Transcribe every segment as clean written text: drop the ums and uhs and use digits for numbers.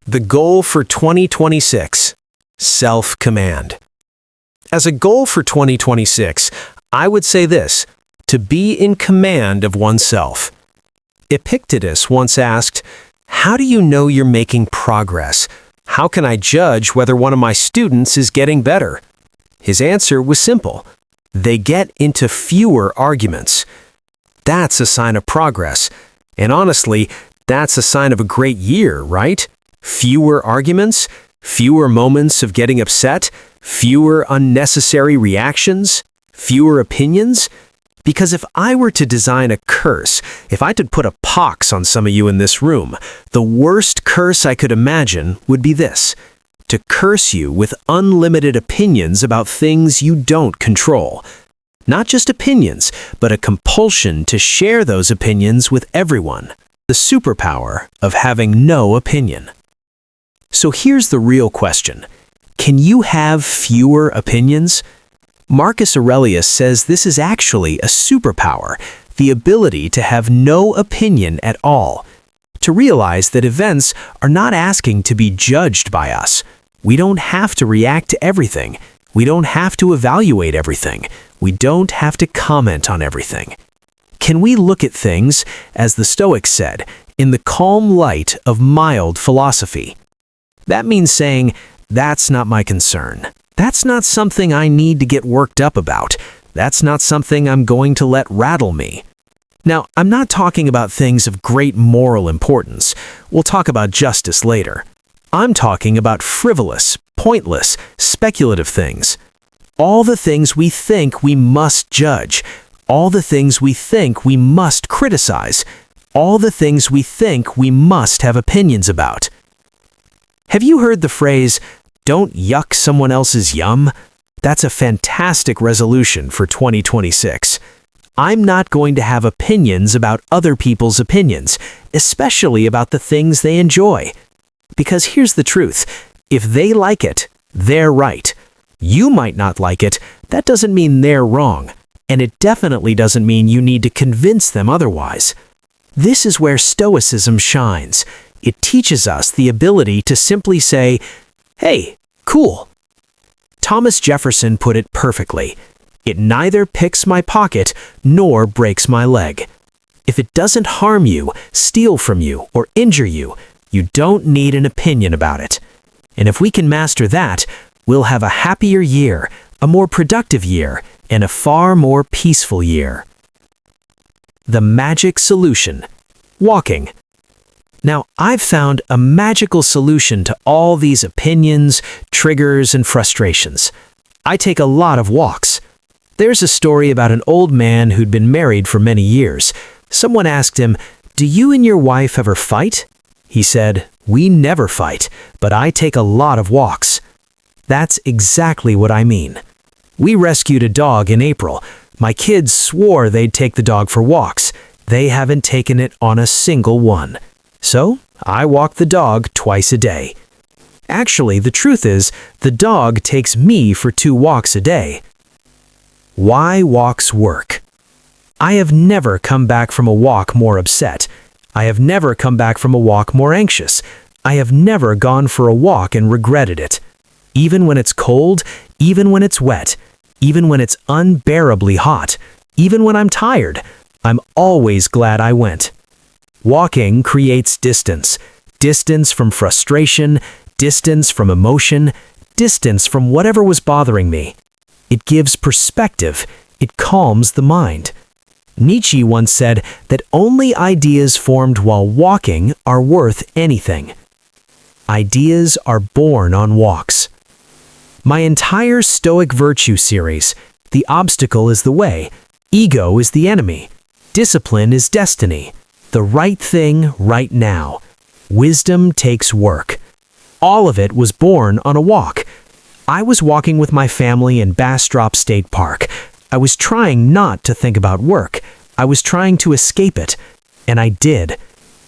The goal for 2026, self-command. As a goal for 2026, I would say this: to be in command of oneself. Epictetus once asked, "How do you know you're making progress? How can I judge whether one of my students is getting better?" His answer was simple: they get into fewer arguments. That's a sign of progress. And honestly, that's a sign of a great year, right? Fewer arguments, fewer moments of getting upset, fewer unnecessary reactions, fewer opinions. Because if I were to design a curse, if I could put a pox on some of you in this room, the worst curse I could imagine would be this: to curse you with unlimited opinions about things you don't control. Not just opinions, but a compulsion to share those opinions with everyone. The superpower of having no opinion. So here's the real question: can you have fewer opinions? Marcus Aurelius says this is actually a superpower, the ability to have no opinion at all. To realize that events are not asking to be judged by us. We don't have to react to everything. We don't have to evaluate everything. We don't have to comment on everything. Can we look at things, as the Stoics said, in the calm light of mild philosophy? That means saying, that's not my concern. That's not something I need to get worked up about. That's not something I'm going to let rattle me. Now, I'm not talking about things of great moral importance. We'll talk about justice later. I'm talking about frivolous, pointless, speculative things. All the things we think we must judge. All the things we think we must criticize. All the things we think we must have opinions about. Have you heard the phrase, "Don't yuck someone else's yum"? That's a fantastic resolution for 2026. I'm not going to have opinions about other people's opinions, especially about the things they enjoy. Because here's the truth: if they like it, they're right. You might not like it. That doesn't mean they're wrong. And it definitely doesn't mean you need to convince them otherwise. This is where Stoicism shines. It teaches us the ability to simply say, "Hey, cool." Thomas Jefferson put it perfectly: "It neither picks my pocket nor breaks my leg." If it doesn't harm you, steal from you, or injure you, you don't need an opinion about it. And if we can master that, we'll have a happier year, a more productive year, and a far more peaceful year. The magic solution: walking. Now, I've found a magical solution to all these opinions, triggers, and frustrations. I take a lot of walks. There's a story about an old man who'd been married for many years. Someone asked him, "Do you and your wife ever fight?" He said, "We never fight, but I take a lot of walks." That's exactly what I mean. We rescued a dog in April. My kids swore they'd take the dog for walks. They haven't taken it on a single one. So, I walk the dog twice a day. Actually, the truth is, the dog takes me for 2 walks a day. Why walks work? I have never come back from a walk more upset. I have never come back from a walk more anxious. I have never gone for a walk and regretted it. Even when it's cold, even when it's wet, even when it's unbearably hot, even when I'm tired, I'm always glad I went. Walking creates distance. Distance from frustration, distance from emotion, distance from whatever was bothering me. It gives perspective. It calms the mind. Nietzsche once said that only ideas formed while walking are worth anything. Ideas are born on walks. My entire Stoic virtue series, the obstacle is the way, ego is the enemy, discipline is destiny, the right thing right now, wisdom takes work. All of it was born on a walk. I was walking with my family in Bastrop State Park. I was trying not to think about work. I was trying to escape it, and I did.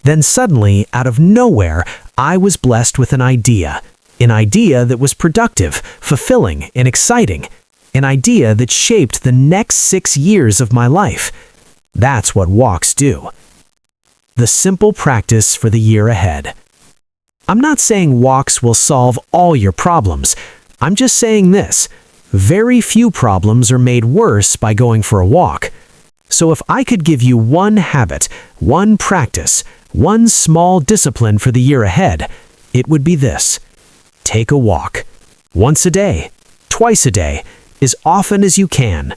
Then suddenly, out of nowhere, I was blessed with an idea that was productive, fulfilling, and exciting, an idea that shaped the next 6 years of my life. That's what walks do. The simple practice for the year ahead. I'm not saying walks will solve all your problems. I'm just saying this: very few problems are made worse by going for a walk. So if I could give you one habit, one practice, one small discipline for the year ahead, it would be this: take a walk. Once a day, twice a day, as often as you can.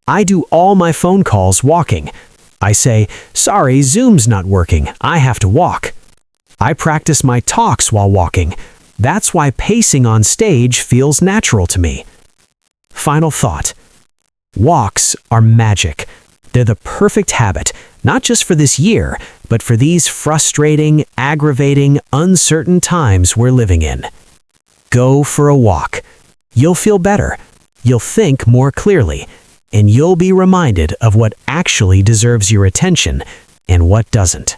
I do all my phone calls walking. I say, "Sorry, Zoom's not working. I have to walk." I practice my talks while walking. That's why pacing on stage feels natural to me. Final thought. Walks are magic. They're the perfect habit, not just for this year, but for these frustrating, aggravating, uncertain times we're living in. Go for a walk. You'll feel better. You'll think more clearly. And you'll be reminded of what actually deserves your attention and what doesn't.